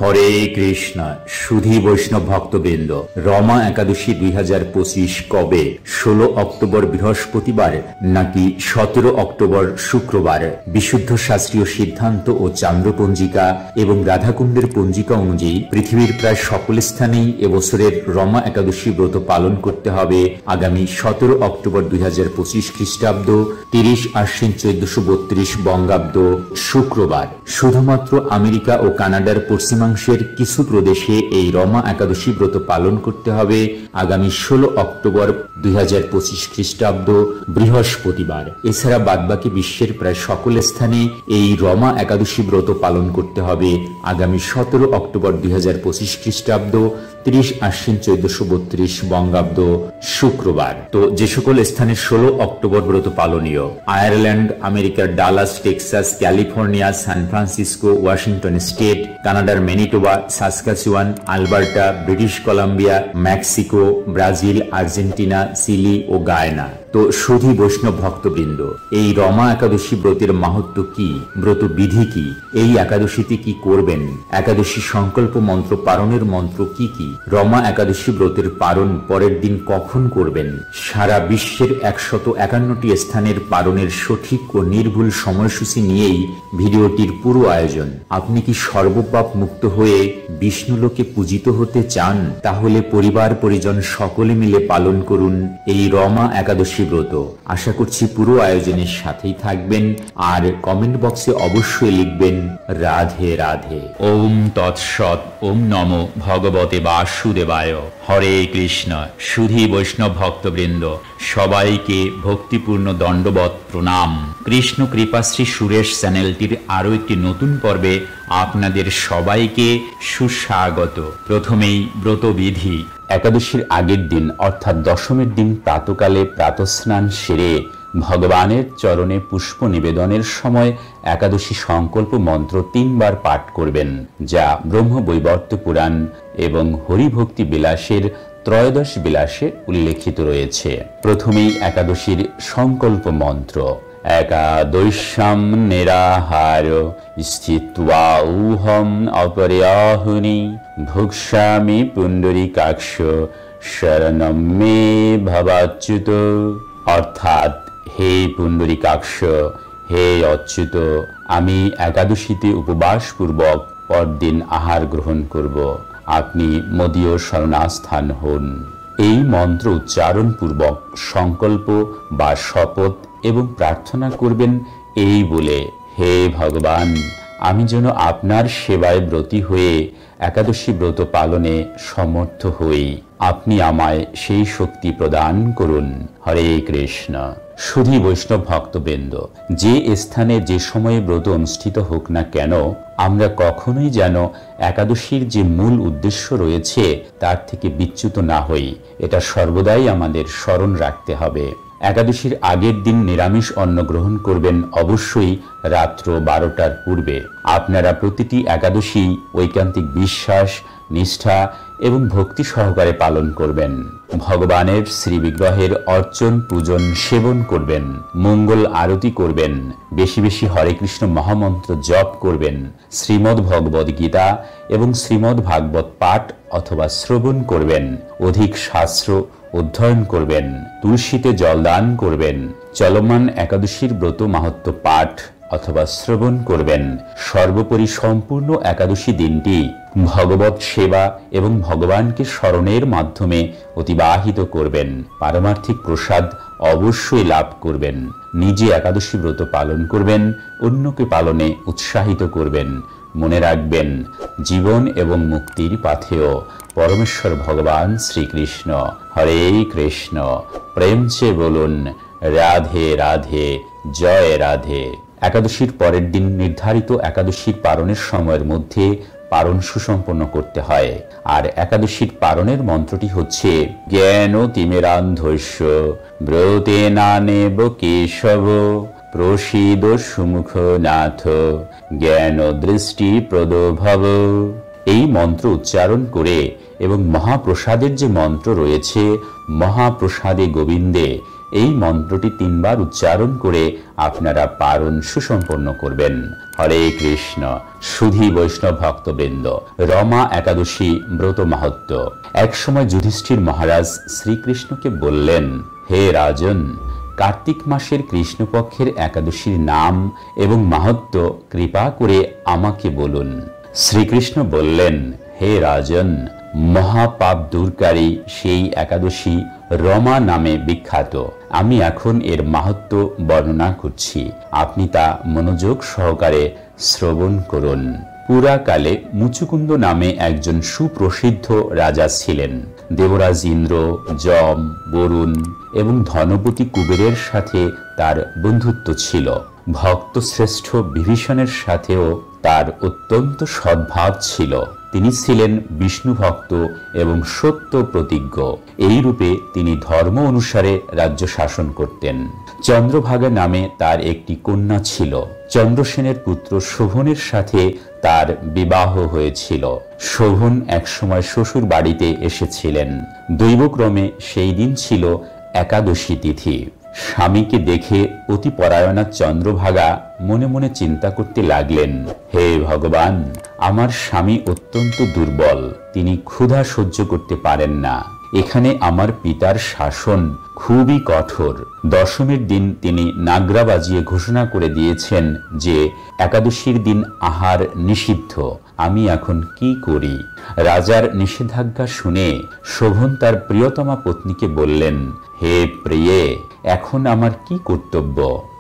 হরে কৃষ্ণ। সুধী বৈষ্ণব ভক্তবৃন্দ, রমা একাদশী 2025 কবে? 16 অক্টোবর বৃহস্পতিবার নাকি 17 অক্টোবর শুক্রবার? বিশুদ্ধ শাস্ত্রীয় সিদ্ধান্ত ও চান্দ্রপঞ্জিকা এবং রাধাকুণ্ডের পঞ্জিকা অনুযায়ী পৃথিবীর প্রায় সকল স্থানেই এবছরের রমা একাদশী ব্রত পালন করতে হবে আগামী 17 অক্টোবর 2025 খ্রিস্টাব্দ, 30 আশ্বিন 1432 বঙ্গাব্দ শুক্রবার। শুধুমাত্র আমেরিকা ও কানাডার পশ্চিমাংশের কিছু প্রদেশে এই রমা একাদশী ব্রত পালন করতে হবে আগামী 16 অক্টোবর 2025 খ্রিস্টাব্দ বৃহস্পতিবার। এছাড়া বাদবাকি বিশ্বের প্রায় সকল স্থানে এই রমা একাদশী ব্রত পালন করতে হবে আগামী 17 অক্টোবর 2025 খ্রিস্টাব্দ, 30 আশ্বিন 1432 বঙ্গাব্দ শুক্রবার। তো যে সকল স্থানে 16 অক্টোবর ব্রত পালনীয়: আয়ারল্যান্ড, আমেরিকার Dallas, Texas, California, San Francisco, Washington State, কানাডার Manitoba, Saskatchewan, Alberta, British Columbia, Mexico, Brazil, Argentina, Chile ও গায়ানা। তো সুধী বৈষ্ণব ভক্তবৃন্দ, এই রমা একাদশী ব্রতের মাহাত্ম্য কি? ব্রত বিধি কি? এই একাদশীতে কি করবেন? একাদশী সংকল্প মন্ত্র পারণের মন্ত্র কি কি? রমা একাদশী ব্রতের পারণ পরের দিন কখন করবেন? সারা বিশ্বের 151টি স্থানের পারণের সঠিক ও নির্ভুল সময়সূচি নিয়েই ভিডিওটির পুরো আয়োজন। আপনি কি সর্বপাপ মুক্ত হয়ে বিষ্ণুলোকে পূজিত হতে চান? তাহলে পরিবার পরিজন সকলে মিলে পালন করুন এই রমা একাদশী ব্রত। আশা করছি পুরো আয়োজনের সাথেই থাকবেন আর কমেন্ট বক্সে অবশ্যই লিখবেন রাধে রাধে। ওম তৎসৎ। ওম নমো ভগবতে বাসুদেবায়। হরে কৃষ্ণ। সুধী বৈষ্ণব ভক্তবৃন্দ, সবাইকে ভক্তিপূর্ণ দণ্ডবৎ প্রণাম। কৃষ্ণ কৃপাশ্রী সুরেশ চ্যানেলটির আরো একটি নতুন পর্বে আপনাদের সবাইকে সুস্বাগত। প্রথমেই ব্রতবিধি। একাদশীর আগের দিন অর্থাৎ দশমীর দিন প্রাতকালে প্রাতঃস্নান সেরে ভগবানের চরণে পুষ্প নিবেদনের সময় একাদশী সংকল্প মন্ত্র 3 বার পাঠ করবেন, যা ব্রহ্মবৈবর্ত পুরাণ এবং হরিভক্তি বিলাসের ত্রয়োদশ বিলাসে উল্লেখিত রয়েছে। প্রথমেই একাদশীর সংকল্প মন্ত্র: একাদশ্যাম নিরাহার স্থিত্বা উহম অপর্যাহুনি ভুক্ষ্যামি পুণ্ডরীকাক্ষ শরণম মে ভবাচ্যুত। অর্থাৎ, হে পুণ্ডরীকাক্ষ, হে অচ্যুত, আমি একাদশীতে উপবাসপূর্বক পরদিন আহার গ্রহণ করব, আপনি মদীয় শরণাস্থান হন। এই মন্ত্র উচ্চারণ পূর্বক সংকল্প বা শপথ এবং প্রার্থনা করবেন এই বলে: হে ভগবান, আমি যেন আপনার সেবায় ব্রতী হয়ে একাদশী ব্রত পালনে সমর্থ হই। আপনি আমায় সেই শক্তি প্রদান করুন। হরে কৃষ্ণ। সুধী বৈষ্ণব ভক্তবৃন্দ, যে স্থানে যে সময়ে ব্রত অনুষ্ঠিত হোক না কেন, আমরা কখনোই যেন একাদশীর যে মূল উদ্দেশ্য রয়েছে তার থেকে বিচ্যুত না হই, এটা সর্বদাই আমাদের স্মরণ রাখতে হবে। একাদশীর আগের দিন নিরামিষ অন্ন গ্রহণ করবেন অবশ্যই রাত্র 12টার পূর্বে। আপনারা প্রতিটি একাদশী ঐকান্তিক বিশ্বাস, নিষ্ঠা এবং ভক্তি সহকারে পালন করবেন। ভগবানের শ্রী বিগ্রহের অর্চন, পূজন, সেবন করবেন, মঙ্গল আরতি করবেন, বেশি বেশি হরে কৃষ্ণ মহামন্ত্র জপ করবেন, শ্রীমদ্ ভগবদ গীতা এবং শ্রীমদ্ ভাগবত পাঠ অথবা শ্রবণ করবেন, অধিক শাস্ত্র অধ্যয়ন করবেন, তুলসীতে জলদান করবেন, চলমান একাদশীর ব্রত মাহাত্ম্য পাঠ অথবা শ্রবণ করবেন। সর্বোপরি সম্পূর্ণ একাদশী দিনটি ভগবত সেবা এবং ভগবানকে স্মরণের মাধ্যমে অতিবাহিত করবেন। পারমার্থিক প্রসাদ অবশ্যই লাভ করবেন। নিজে একাদশী ব্রত পালন করবেন, অন্যকে পালনে উৎসাহিত করবেন। মনে রাখবেন, জীবন এবং মুক্তির পাথেয় পরমেশ্বর ভগবান শ্রীকৃষ্ণ। হরে কৃষ্ণ। প্রেম সে বলুন রাধে রাধে, জয় রাধে। একাদশীর পরের দিন নির্ধারিত একাদশীর পারণের সময়ের মধ্যে পারণ সুসম্পন্ন করতে হয়। আর একাদশীর পারণের মন্ত্রটি হচ্ছে: জ্ঞান তিমিরান্ধস্য ব্রতে নানেব কেশব প্রসীদ সুমুখ নাথ জ্ঞান দৃষ্টি প্রদভব। এই মন্ত্র উচ্চারণ করে এবং মহাপ্রসাদের যে মন্ত্র রয়েছে মহাপ্রসাদে গোবিন্দে, এই মন্ত্রটি 3 বার উচ্চারণ করে আপনারা পারণ সুসম্পন্ন করবেন। হরে কৃষ্ণ। সুধী বৈষ্ণব ভক্তবৃন্দ, রমা একাদশী ব্রত মাহাত্ম্য। এক সময় যুধিষ্ঠির মহারাজ শ্রীকৃষ্ণকে বললেন, হে রাজন, কার্তিক মাসের কৃষ্ণপক্ষের একাদশীর নাম এবং মাহাত্ম্য কৃপা করে আমাকে বলুন। শ্রীকৃষ্ণ বললেন, হে রাজন, মহাপাপ দূরকারী সেই একাদশী রমা নামে বিখ্যাত। আমি এখন এর মাহাত্ম্য বর্ণনা করছি, আপনি তা মনোযোগ সহকারে শ্রবণ করুন। পুরাকালে মুচুকুন্দ নামে একজন সুপ্রসিদ্ধ রাজা ছিলেন। দেবরাজ ইন্দ্র, যম, বরুণ এবং ধনপতি কুবেরের সাথে তার বন্ধুত্ব ছিল। ভক্ত শ্রেষ্ঠ বিভীষণের সাথেও তার অত্যন্ত সদ্ভাব ছিল। তিনি ছিলেন বিষ্ণু ভক্ত এবং সত্য প্রতিজ্ঞ। এই রূপে তিনি ধর্ম অনুসারে রাজ্য শাসন করতেন। চন্দ্রভাগা নামে তার একটি কন্যা ছিল। চন্দ্রসেনের পুত্র শোভনের সাথে তার বিবাহ হয়েছিল। শোভন একসময় শ্বশুর বাড়িতে এসেছিলেন। দৈবক্রমে সেই দিন ছিল একাদশী তিথি। স্বামীকে দেখে অতিপরায়ণা চন্দ্রভাগা মনে মনে চিন্তা করতে লাগলেন, হে ভগবান, আমার স্বামী অত্যন্ত দুর্বল, তিনি ক্ষুধা সহ্য করতে পারেন না। এখানে আমার পিতার শাসন খুবই কঠোর। দশমীর দিন তিনি নাগরা বাজিয়ে ঘোষণা করে দিয়েছেন যে একাদশীর দিন আহার নিষিদ্ধ। আমি এখন কি করি? রাজার নিষেধাজ্ঞা শুনে শোভন তার প্রিয়তমা পত্নীকে বললেন, হে প্রিয়ে, এখন আমার কি কর্তব্য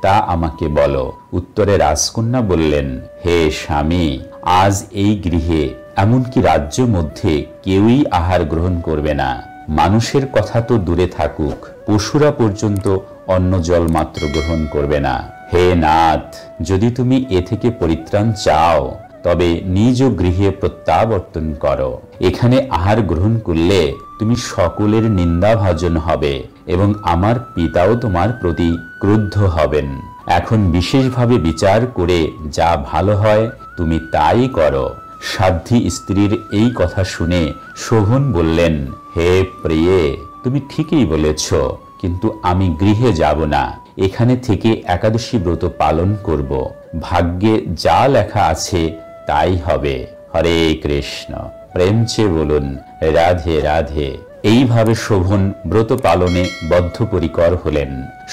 তা আমাকে বলো। উত্তরে রাজকন্যা বললেন, হে স্বামী, আজ এই গৃহে এমনকি রাজ্য মধ্যে কেউই আহার গ্রহণ করবে না। মানুষের কথা তো দূরে থাকুক, পশুরা পর্যন্ত অন্ন জল মাত্র গ্রহণ করবে না। হে নাথ, যদি তুমি এ থেকে পরিত্রাণ চাও তবে নিজ গৃহে প্রত্যাবর্তন করো। এখানে আহার গ্রহণ করলে তুমি সকলের নিন্দাভাজন হবে এবং আমার পিতাও তোমার প্রতি ক্রুদ্ধ হবেন। এখন বিশেষভাবে বিচার করে যা ভালো হয় তুমি তাই করো। সাধ্বী স্ত্রীর এই কথা শুনে শোভন বললেন, হে প্রিয়ে, তুমি ঠিকই বলেছ, কিন্তু আমি গৃহে যাব না, এখানে থেকে একাদশী ব্রত পালন করব। ভাগ্যে যা লেখা আছে তাই হবে। হরে কৃষ্ণ। প্রেম চেয়ে বলুন, রাধে রাধে। এইভাবে শোভন ব্রত পালনে বদ্ধপরিকর হলেন।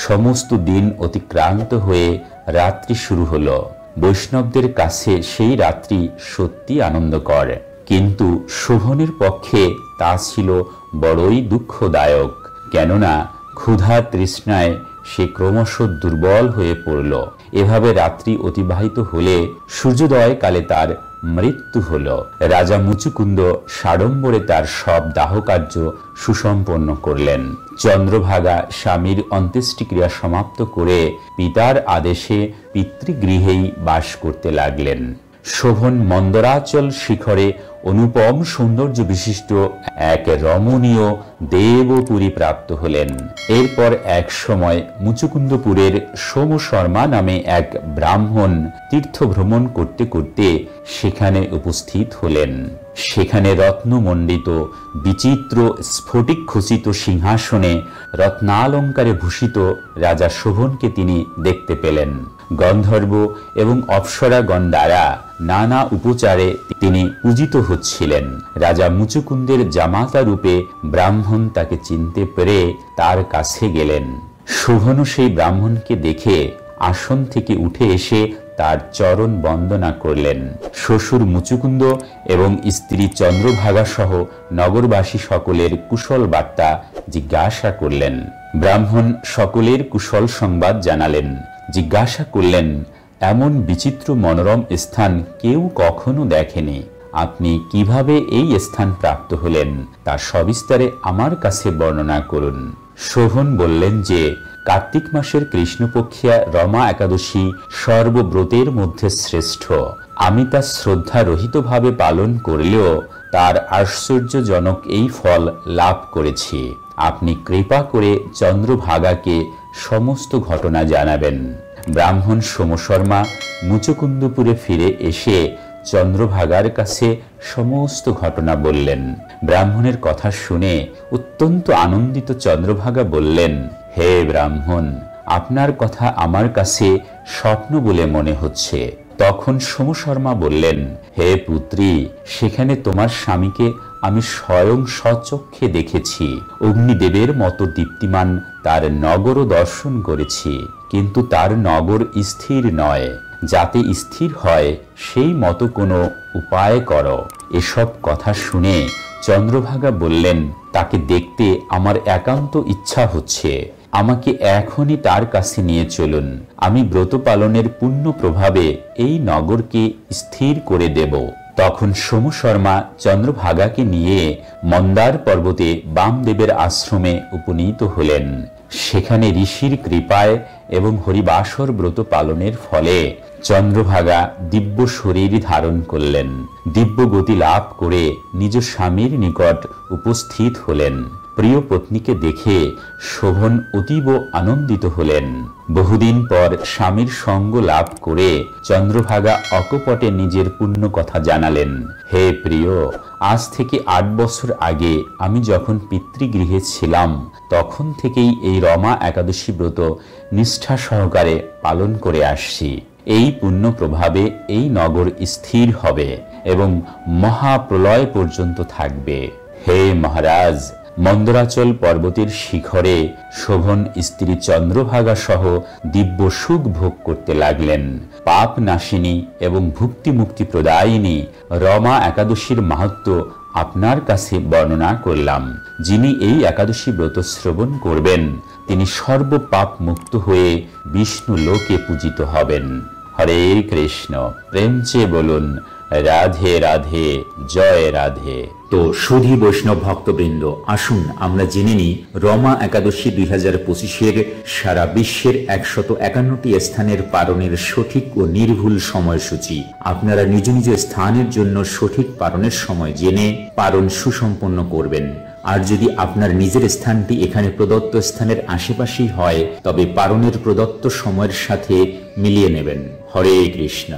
সমস্ত দিন অতিক্রান্ত হয়ে রাত্রি শুরু হলো। বৈষ্ণবদের কাছে সেই রাত্রি সত্যি আনন্দকর, কিন্তু শোভনের পক্ষে তা ছিল বড়ই দুঃখদায়ক। কেননা ক্ষুধা তৃষ্ণায় সে ক্রমশ দুর্বল হয়ে পড়ল। এভাবে রাত্রি অতিবাহিত হলে সূর্যোদয় কালে তার মৃত্যু হল। রাজা মুচুকুন্দ সাড়ম্বরে তার সব দাহকার্য সুসম্পন্ন করলেন। চন্দ্রভাগা স্বামীর অন্ত্যেষ্টিক্রিয়া সমাপ্ত করে পিতার আদেশে পিতৃগৃহেই বাস করতে লাগলেন। শোভন মন্দরাচল শিখরে অনুপম সৌন্দর্য বিশিষ্ট এক রমণীয় দেবপুরী প্রাপ্ত হলেন। এরপর এক সময় মুচুকুন্দপুরের সোম শর্মা নামে এক ব্রাহ্মণ তীর্থ ভ্রমণ করতে করতে সেখানে উপস্থিত হলেন। সেখানে রত্নমণ্ডিত বিচিত্র স্ফটিক খচিত সিংহাসনে রত্নালঙ্কারে ভূষিত রাজা শোভনকে তিনি দেখতে পেলেন। গন্ধর্ব এবং অপ্সরাগণ দ্বারা নানা উপচারে তিনি পূজিত হচ্ছিলেন। রাজা মুচুকুন্দের জামাতা রূপে ব্রাহ্মণ তাকে চিনতে পেরে তার কাছে গেলেন। শোভনও সেই ব্রাহ্মণকে দেখে আসন থেকে উঠে এসে তার চরণ বন্দনা করলেন। শ্বশুর মুচুকুন্দ এবং স্ত্রী চন্দ্রভাগা সহ নগরবাসী সকলের কুশল বার্তা জিজ্ঞাসা করলেন। ব্রাহ্মণ সকলের কুশল সংবাদ জানালেন। জিজ্ঞাসা করলেন, এমন বিচিত্র মনোরম স্থান কেউ কখনো দেখেনি, আপনি কিভাবে এই স্থান প্রাপ্ত হলেন তা সবিস্তারে আমার কাছে বর্ণনা করুন। শোভন বললেন যে কার্তিক মাসের কৃষ্ণপক্ষিয়া রমা একাদশী সর্বব্রতের মধ্যে শ্রেষ্ঠ। আমি তা শ্রদ্ধারহিতভাবে পালন করলেও তার আশ্চর্যজনক এই ফল লাভ করেছি। আপনি কৃপা করে চন্দ্রভাগাকে সমস্ত ঘটনা জানাবেন। ব্রাহ্মণ সোমশর্মা মুচুকুন্দপুরে ফিরে এসে চন্দ্রভাগার কাছে সমস্ত ঘটনা বললেন। ব্রাহ্মণের কথা শুনে অত্যন্ত আনন্দিত চন্দ্রভাগা বললেন, হে ব্রাহ্মণ, আপনার কথা আমার কাছে স্বপ্ন বলে মনে হচ্ছে। তখন সোম শর্মা বললেন, হে পুত্রী, সেখানে তোমার স্বামীকে আমি স্বয়ং স্বচক্ষে দেখেছি। অগ্নিদেবের মতো দীপ্তিমান তার নগরও দর্শন করেছি, কিন্তু তার নগর স্থির নয়। যাতে স্থির হয় সেই মতো কোনো উপায় করো। এসব কথা শুনে চন্দ্রভাগা বললেন, তাকে দেখতে আমার একান্ত ইচ্ছা হচ্ছে। আমাকে এখনই তার কাছে নিয়ে চলুন। আমি ব্রত পালনের পুণ্য প্রভাবে এই নগরকে স্থির করে দেব। তখন সোম শর্মা চন্দ্রভাগাকে নিয়ে মন্দার পর্বতে বামদেবের আশ্রমে উপনীত হলেন। সেখানে ঋষির কৃপায় এবং হরিবাসর ব্রত পালনের ফলে চন্দ্রভাগা দিব্য শরীর ধারণ করলেন। দিব্য গতি লাভ করে নিজ স্বামীর নিকট উপস্থিত হলেন। প্রিয় পত্নীকে দেখে শোভন অতীব আনন্দিত হলেন। বহুদিন পর স্বামীর সঙ্গ লাভ করে চন্দ্রভাগা অকপটে নিজের পুণ্য কথা জানালেন। হে প্রিয়, আজ থেকে 8 বছর আগে আমি যখন পিতৃগৃহে ছিলাম, তখন থেকেই এই রমা একাদশী ব্রত নিষ্ঠা সহকারে পালন করে আসছি। এই পুণ্য প্রভাবে এই নগর স্থির হবে এবং মহাপ্রলয় পর্যন্ত থাকবে। হে মহারাজ, মন্দরাচল পর্বতের শিখরে শোভন স্ত্রী চন্দ্রভাগা সহ দিব্য সুখ ভোগ করতে লাগলেন। পাপ নাশিনী এবং ভুক্তি মুক্তি প্রদায়িনী রমা একাদশীর মাহাত্ম্য আপনার কাছে বর্ণনা করলাম। যিনি এই একাদশী ব্রত শ্রবণ করবেন, তিনি সর্বপাপ মুক্ত হয়ে বিষ্ণু লোকে পূজিত হবেন। হরে কৃষ্ণ। প্রেম চেয়ে বলুন রাধে রাধে, জয় রাধে। তো সুধী বৈষ্ণব ভক্তবৃন্দ, আসুন আমরা জেনে নিই রমা একাদশী 2025-এর সারা বিশ্বের 151টি স্থানের পালনের সঠিক ও নির্ভুল সময়সূচি। আপনারা নিজ নিজ স্থানের জন্য সঠিক পালনের সময় জেনে পালন সুসম্পন্ন করবেন। আর যদি আপনার নিজের স্থানটি এখানে প্রদত্ত স্থানের আশেপাশেই হয়, তবে পালনের প্রদত্ত সময়ের সাথে মিলিয়ে নেবেন। হরে কৃষ্ণ।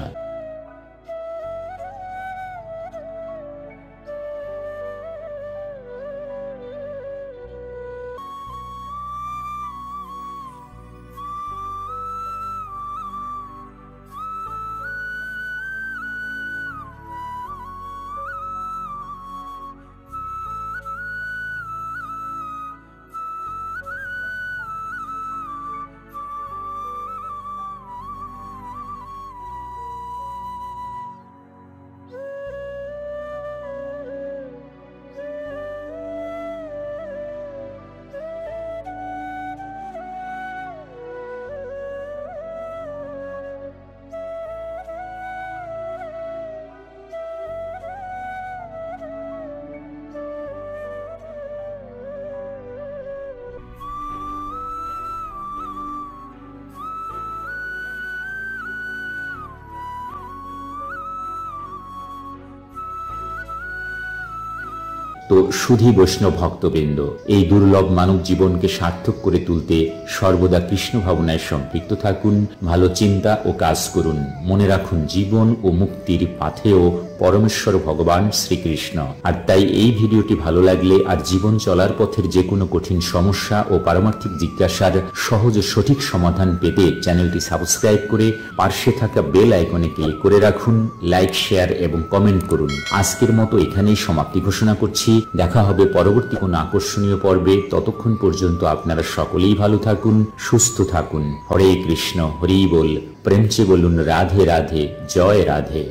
তো সুধী বৈষ্ণব ভক্তবৃন্দ, এই দুর্লভ মানব জীবনকে সার্থক করে তুলতে সর্বদা কৃষ্ণ ভাবনায় সম্পৃক্ত থাকুন। ভালো চিন্তা ও কাজ করুন। মনে রাখুন, জীবন ও মুক্তির পাথেয় পরমেশ্বর ভগবান শ্রীকৃষ্ণ। আর তাই এই ভিডিওটি ভালো লাগলে আর জীবন চলার পথের যে কোনো কঠিন সমস্যা ও পারমার্থিক জিজ্ঞাসার সহজ ও সঠিক সমাধান পেতে চ্যানেলটি সাবস্ক্রাইব করে পাশে থাকা বেল আইকনে ক্লিক করে রাখুন। লাইক, শেয়ার এবং কমেন্ট করুন। আজকের মতো এখানেই সমাপ্তি ঘোষণা করছি। দেখা হবে পরবর্তী কোনো আকর্ষণীয় পর্বে। ততক্ষণ পর্যন্ত আপনারা সকলেই ভালো থাকুন, সুস্থ থাকুন। হরে কৃষ্ণ। হরি বল। প্রেম চেয়ে বলুন রাধে রাধে, জয় রাধে।